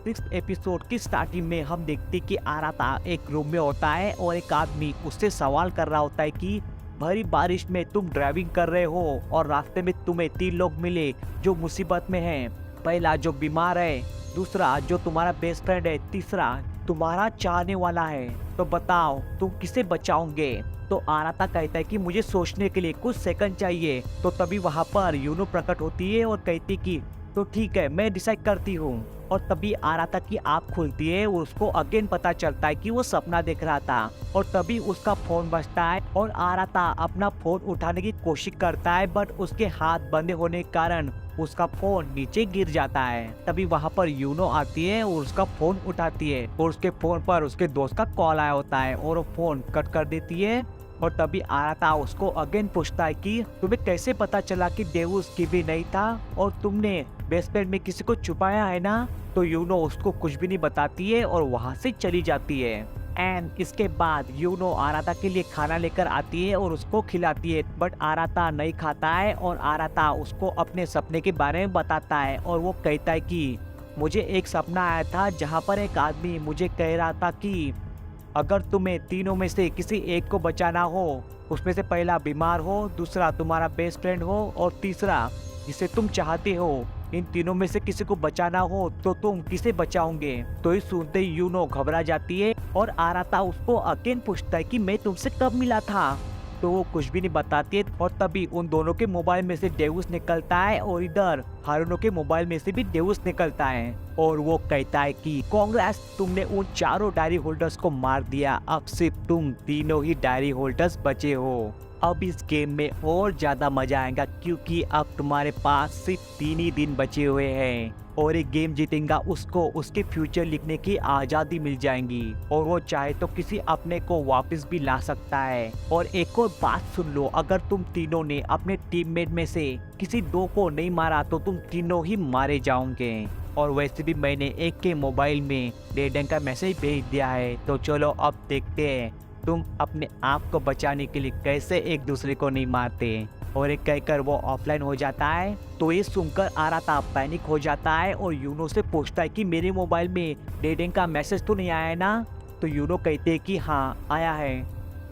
Six episode की starting में हम देखते कि आराता एक रूम में होता है और एक आदमी उससे सवाल कर रहा होता है कि भरी बारिश में तुम ड्राइविंग कर रहे हो और रास्ते में तुम्हें 3 लोग मिले जो मुसीबत में हैं। पहला जो बीमार है, दूसरा जो तुम्हारा बेस्ट फ्रेंड है, तीसरा तुम्हारा चाहने वाला है। तो बताओ तुम किसे बचाओगे? तो आराता कहता है कि मुझे सोचने के लिए कुछ सेकंड चाहिए। तो तभी वहां पर यूनो प्रकट होती है और कहती कि तो ठीक है, मैं डिसाइड करती हूँ। और तभी आराता की आँख खुलती है और उसको अगेन पता चलता है कि वो सपना देख रहा था। और तभी उसका फोन बजता है और आराता अपना फोन उठाने की कोशिश करता है, बट उसके हाथ बंधे होने के कारण उसका फोन नीचे गिर जाता है। तभी वहां पर यूनो आती है और उसका फोन उठाती है और उसके फोन पर उसके दोस्त का कॉल आया होता है और वो फोन कट कर देती है। और तभी आराता उसको अगेन पूछता है कि तुम्हें कैसे पता चला कि डेवुस की भी नहीं था और तुमने बेसमेंट में किसी को छुपाया है ना? तो यूनो उसको कुछ भी नहीं बताती है और वहां से चली जाती है। एंड इसके बाद यूनो आराता के लिए खाना लेकर आती है और उसको खिलाती है, बट आराता नहीं खाता है और आराता उसको अपने सपने के बारे में बताता है और वो कहता है कि मुझे एक सपना आया था जहाँ पर एक आदमी मुझे कह रहा था कि अगर तुम्हें तीनों में से किसी एक को बचाना हो, उसमें से पहला बीमार हो, दूसरा तुम्हारा बेस्ट फ्रेंड हो और तीसरा जिसे तुम चाहते हो, इन तीनों में से किसी को बचाना हो तो तुम किसे बचाओगे? तो ये सुनते ही यूनो घबरा जाती है और आराता उसको अगेन पूछता है कि मैं तुमसे कब मिला था? तो वो कुछ भी नहीं बताती है। और तभी उन दोनों के मोबाइल में से डेवुस निकलता है और इधर हारुनो के मोबाइल में से भी डेवुस निकलता है और वो कहता है कि कांग्रेस, तुमने उन चारों डायरी होल्डर्स को मार दिया। अब सिर्फ तुम तीनों ही डायरी होल्डर्स बचे हो। अब इस गेम में और ज्यादा मजा आएगा क्योंकि अब तुम्हारे पास सिर्फ 3 ही दिन बचे हुए हैं और एक गेम जीतेगा उसको उसके फ्यूचर लिखने की आज़ादी मिल जाएगी और वो चाहे तो किसी अपने को वापस भी ला सकता है। और एक और बात सुन लो, अगर तुम तीनों ने अपने टीममेट में से किसी 2 को नहीं मारा तो तुम तीनों ही मारे जाओगे। और वैसे भी मैंने एक के मोबाइल में डेडन का मैसेज भेज दिया है, तो चलो अब देखते हैं तुम अपने आप को बचाने के लिए कैसे एक दूसरे को नहीं मारते। और एक कहकर वो ऑफलाइन हो जाता है। तो ये सुनकर आराता पैनिक हो जाता है और यूनो से पूछता है कि मेरे मोबाइल में डेडन का मैसेज तो नहीं आया है ना? तो यूनो कहते हैं कि हाँ आया है।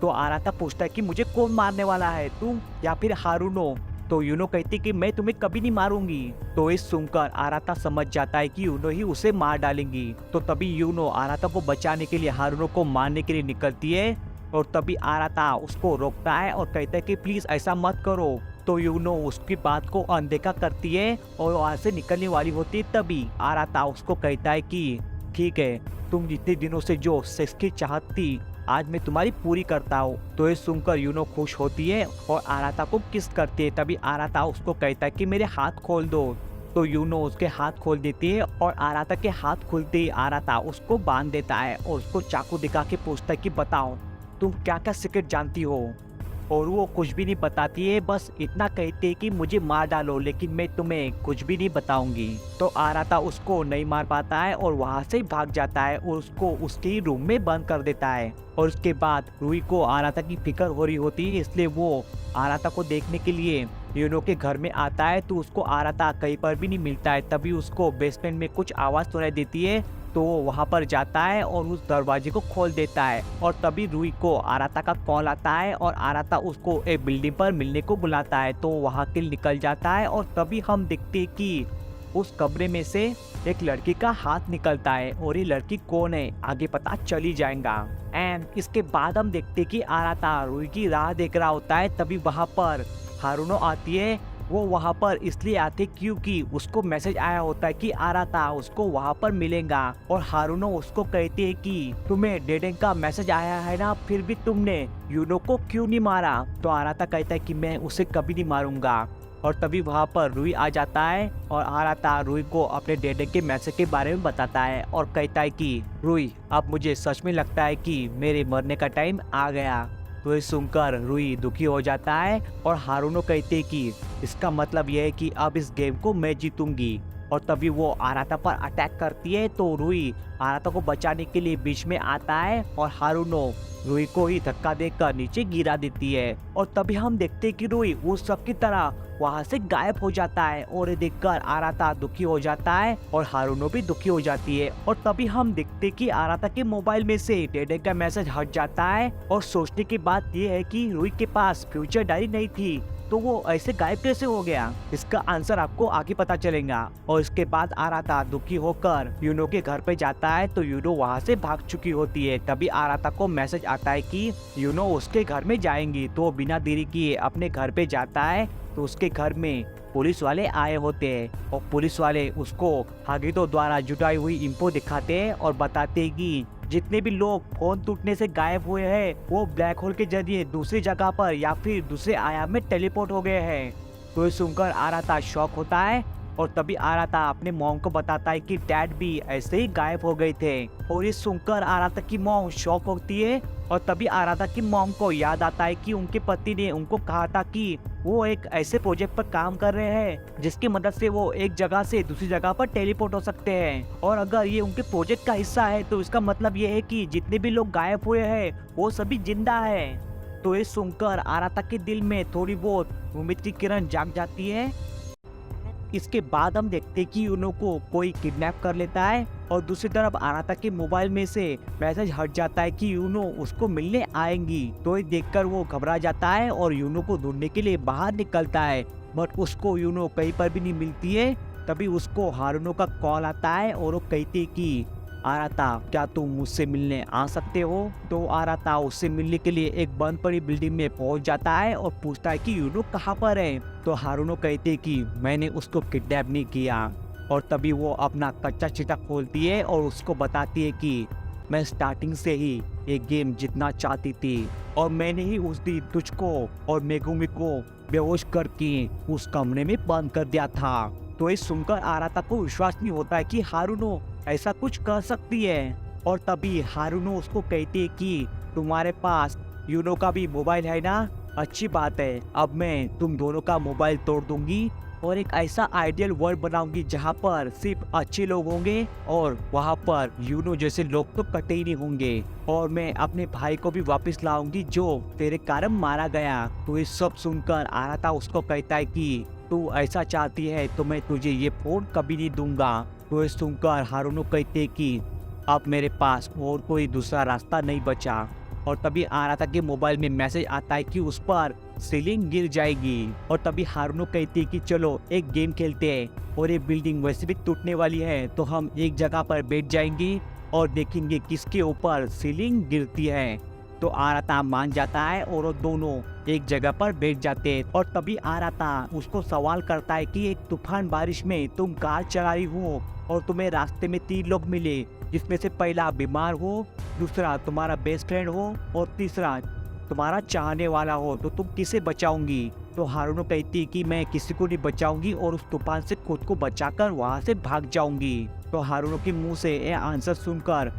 तो आराता पूछता है कि मुझे कौन मारने वाला है, तुम या फिर हारुनो? तो यूनो कहती कि मैं तुम्हें कभी नहीं मारूंगी। तो इस सुनकर आराता समझ जाता है कि यूनो ही उसे मार डालेंगी। तो तभी यूनो आराता को बचाने के लिए हारुनो को मारने के लिए निकलती है और तभी आराता उसको रोकता है और कहता है कि प्लीज ऐसा मत करो। तो यूनो उसकी बात को अनदेखा करती है और वहां से निकलने वाली होती है। तभी आराता उसको कहता है कि ठीक है, तुम जितने दिनों से जो सेक्स की चाहत थी आज मैं तुम्हारी पूरी करता हूँ। तो ये सुनकर यूनो खुश होती है और आराता को किस करती है। तभी आराता उसको कहता है कि मेरे हाथ खोल दो। तो यूनो उसके हाथ खोल देती है और आराता के हाथ खुलते ही आराता उसको बांध देता है और उसको चाकू दिखा के पूछता है कि बताओ तुम क्या क्या सीक्रेट जानती हो? और वो कुछ भी नहीं बताती है, बस इतना कहती है कि मुझे मार डालो लेकिन मैं तुम्हें कुछ भी नहीं बताऊंगी। तो आराता उसको नहीं मार पाता है और वहां से भाग जाता है और उसको उसके रूम में बंद कर देता है। और उसके बाद रूई को आराता की फिक्र हो रही होती है, इसलिए वो आराता को देखने के लिए यूनो के घर में आता है। तो उसको आराता कहीं पर भी नहीं मिलता है। तभी उसको बेसमेंट में कुछ आवाज सुनाई देती है, तो वो वहां पर जाता है और उस दरवाजे को खोल देता है। और तभी रूई को आराता का कॉल आता है और आराता उसको एक बिल्डिंग पर मिलने को बुलाता है। तो वहां के निकल जाता है और तभी हम देखते हैं कि उस कमरे में से एक लड़की का हाथ निकलता है और ये लड़की कौन है आगे पता चली जाएगा। एंड इसके बाद हम देखते हैं कि आराता रूई की राह देख रहा होता है। तभी वहां पर हारुनो आती है। वो वहां पर इसलिए आते क्योंकि उसको मैसेज आया होता है कि आराता उसको वहां पर मिलेगा। और हारुनो उसको कहते हैं कि तुम्हें डेडन का मैसेज आया है ना, फिर भी तुमने यूनो को क्यों नहीं मारा? तो आराता कहता है कि मैं उसे कभी नहीं मारूंगा। और तभी वहां पर रूई आ जाता है और आराता रूई को अपने डेडन के मैसेज के बारे में बताता है और कहता है कि रूई, अब मुझे सच में लगता है कि मेरे मरने का टाइम आ गया। तो ये सुनकर रूई दुखी हो जाता है और हारुनो कहते हैं कि इसका मतलब यह है कि अब इस गेम को मैं जीतूंगी। और तभी वो आराता पर अटैक करती है। तो रुई आराता को बचाने के लिए बीच में आता है और हारुनो रुई को ही धक्का देकर नीचे गिरा देती है। और तभी हम देखते हैं कि रुई उस सब की तरह वहां से गायब हो जाता है और ये देखकर आराता दुखी हो जाता है और हारुनो भी दुखी हो जाती है। और तभी हम देखते कि आराता के मोबाइल में से डेडे का मैसेज हट जाता है और सोचने की बात यह है कि रुई के पास फ्यूचर डायरी नहीं थी, तो वो ऐसे गायब कैसे हो गया? इसका आंसर आपको आगे पता चलेगा। और इसके बाद आराता दुखी होकर यूनो के घर पे जाता है तो यूनो वहाँ से भाग चुकी होती है। तभी आराता को मैसेज आता है कि यूनो उसके घर में जाएंगी। तो बिना देरी किए अपने घर पे जाता है तो उसके घर में पुलिस वाले आए होते हैं और पुलिस वाले उसको हागितो द्वारा जुटाई हुई इंफो दिखाते हैं और बताते हैं कि जितने भी लोग फोन टूटने से गायब हुए हैं वो ब्लैक होल के जरिए दूसरी जगह पर या फिर दूसरे आयाम में टेलीपोर्ट हो गए हैं। तो ये सुनकर आराता शॉक होता है और तभी आराता अपने मॉम को बताता है कि डैड भी ऐसे ही गायब हो गए थे। और ये सुनकर आराता की मॉम शॉक होती है और तभी आराता की मॉम को याद आता है कि उनके पति ने उनको कहा था कि वो एक ऐसे प्रोजेक्ट पर काम कर रहे हैं जिसकी मदद से वो एक जगह से दूसरी जगह पर टेलीपोर्ट हो सकते हैं। और अगर ये उनके प्रोजेक्ट का हिस्सा है तो इसका मतलब ये है कि जितने भी लोग गायब हुए हैं वो सभी जिंदा है। तो ये सुनकर आराता के दिल में थोड़ी बहुत उम्मीद की किरण जाग जाती है। इसके बाद हम देखते हैं कि यूनो को कोई किडनैप कर लेता है और दूसरी तरफ आराता के मोबाइल में से मैसेज हट जाता है कि यूनो उसको मिलने आएंगी। तो ये देखकर वो घबरा जाता है और यूनो को ढूंढने के लिए बाहर निकलता है, बट उसको यूनो कहीं पर भी नहीं मिलती है। तभी उसको हारुनो का कॉल आता है और वो कहती है कि आराता क्या तुम मुझसे मिलने आ सकते हो? तो आराता उससे मिलने के लिए एक बंद पड़ी बिल्डिंग में पहुंच जाता है और पूछता है कि यूनो कहाँ पर है? तो हारुनो कहते हैं कि मैंने उसको किडनैप नहीं किया। और तभी वो अपना कच्चा चिटा खोलती है और उसको बताती है कि मैं स्टार्टिंग से ही ये गेम जीतना चाहती थी और मैंने ही उस दिन तुझको और मेगुमी को बेहोश करके उस कमरे में बंद कर दिया था। तो ये सुनकर आराता को विश्वास नहीं होता है कि हारुनो ऐसा कुछ कर सकती है। और तभी हारुनो उसको कहती है कि तुम्हारे पास यूनो का भी मोबाइल है ना? अच्छी बात है, अब मैं तुम दोनों का मोबाइल तोड़ दूंगी और एक ऐसा आइडियल वर्ल्ड बनाऊंगी जहाँ पर सिर्फ अच्छे लोग होंगे और वहाँ पर यूनो जैसे लोग तो कटे ही नहीं होंगे। और मैं अपने भाई को भी वापस लाऊंगी जो तेरे कारण मारा गया। तो ये सब सुनकर आराता उसको कहता है कि तू ऐसा चाहती है तो मैं तुझे ये फोन कभी नहीं दूंगा। तो ये सुनकर हारुनो कहते कि अब मेरे पास और कोई दूसरा रास्ता नहीं बचा। और तभी आराता के मोबाइल में मैसेज आता है कि उस पर सीलिंग गिर जाएगी। और तभी हारुनो कहती है कि चलो एक गेम खेलते हैं और ये बिल्डिंग वैसे भी टूटने वाली है तो हम एक जगह पर बैठ जाएंगे और देखेंगे किसके ऊपर सीलिंग गिरती है। तो आराता मान जाता है और वो दोनों एक जगह पर बैठ जाते हैं। और तभी आराता उसको सवाल करता है कि एक तूफान बारिश में तुम कार चला रही हो और तुम्हें रास्ते में 3 लोग मिले जिसमें से पहला बीमार हो, दूसरा तुम्हारा बेस्ट फ्रेंड हो और तीसरा तुम्हारा चाहने वाला हो, तो तुम किसे बचाओगी? तो हारुनो कहती है कि मैं किसी को नहीं बचाऊंगी और उस तूफान से खुद को बचाकर वहां से भाग जाऊंगी। तो हारुनो के मुंह से ये आंसर सुनकर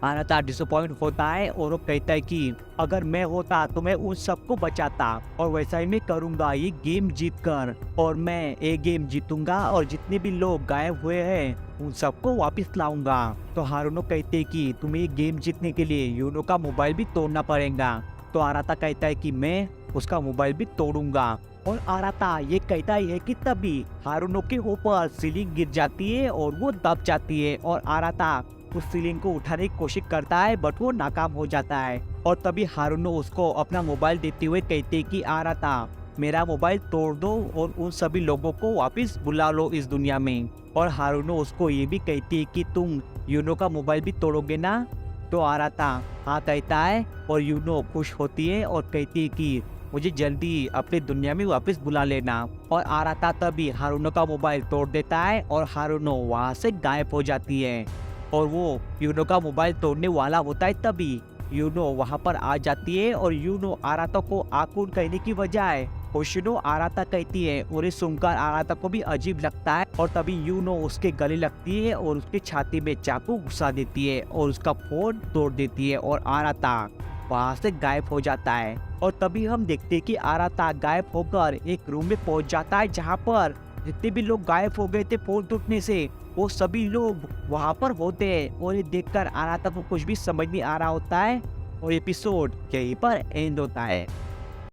आराता डिसअपॉइंट होता है और वो कहता है कि अगर मैं होता तो मैं उन सबको बचाता और वैसा ही मैं करूंगा ये गेम जीत कर। और मैं ये गेम जीतूंगा और जितने भी लोग गायब हुए हैं उन सबको वापस लाऊंगा। तो हारुनो कहते हैं कि तुम्हें ये गेम जीतने के लिए यूनो का मोबाइल भी तोड़ना पड़ेगा। तो आराता कहता है कि मैं उसका मोबाइल भी तोड़ूंगा। और आराता ये कहता ही है कि तभी हारुनो के ऊपर सीलिंग गिर जाती है और वो दब जाती है और आराता उस सीलिंग को उठाने की कोशिश करता है बट वो नाकाम हो जाता है। और तभी हारुनो उसको अपना मोबाइल देते हुए कहते हैं कि आराता मेरा मोबाइल तोड़ दो और उन सभी लोगों को वापस बुला लो इस दुनिया में। और हारुनो उसको ये भी कहती है कि तुम यूनो का मोबाइल भी तोड़ोगे ना? तो आराता हाँ कहता है और यूनो खुश होती है और कहती है कि मुझे जल्दी अपनी दुनिया में वापस बुला लेना। और आराता तभी हारुनो का मोबाइल तोड़ देता है और हारुनो वहाँ से गायब हो जाती है। और वो यूनो का मोबाइल तोड़ने वाला होता है तभी यूनो वहाँ पर आ जाती है और यूनो आराता को आकुन कहने की बजाय होशिनो आराता कहती है और ये सुनकर आराता को भी अजीब लगता है। और तभी यूनो उसके गले लगती है और उसकी छाती में चाकू घुसा देती है और उसका फोन तोड़ देती है और आराता वहाँ से गायब हो जाता है। और तभी हम देखते हैं कि आराता गायब होकर एक रूम में पहुँच जाता है जहाँ पर जितने भी लोग गायब हो गए थे फोन टूटने से, वो सभी लोग वहां पर होते हैं। और ये देखकर आराता को कुछ भी समझ नहीं आ रहा होता है और एपिसोड यहीं पर एंड होता है।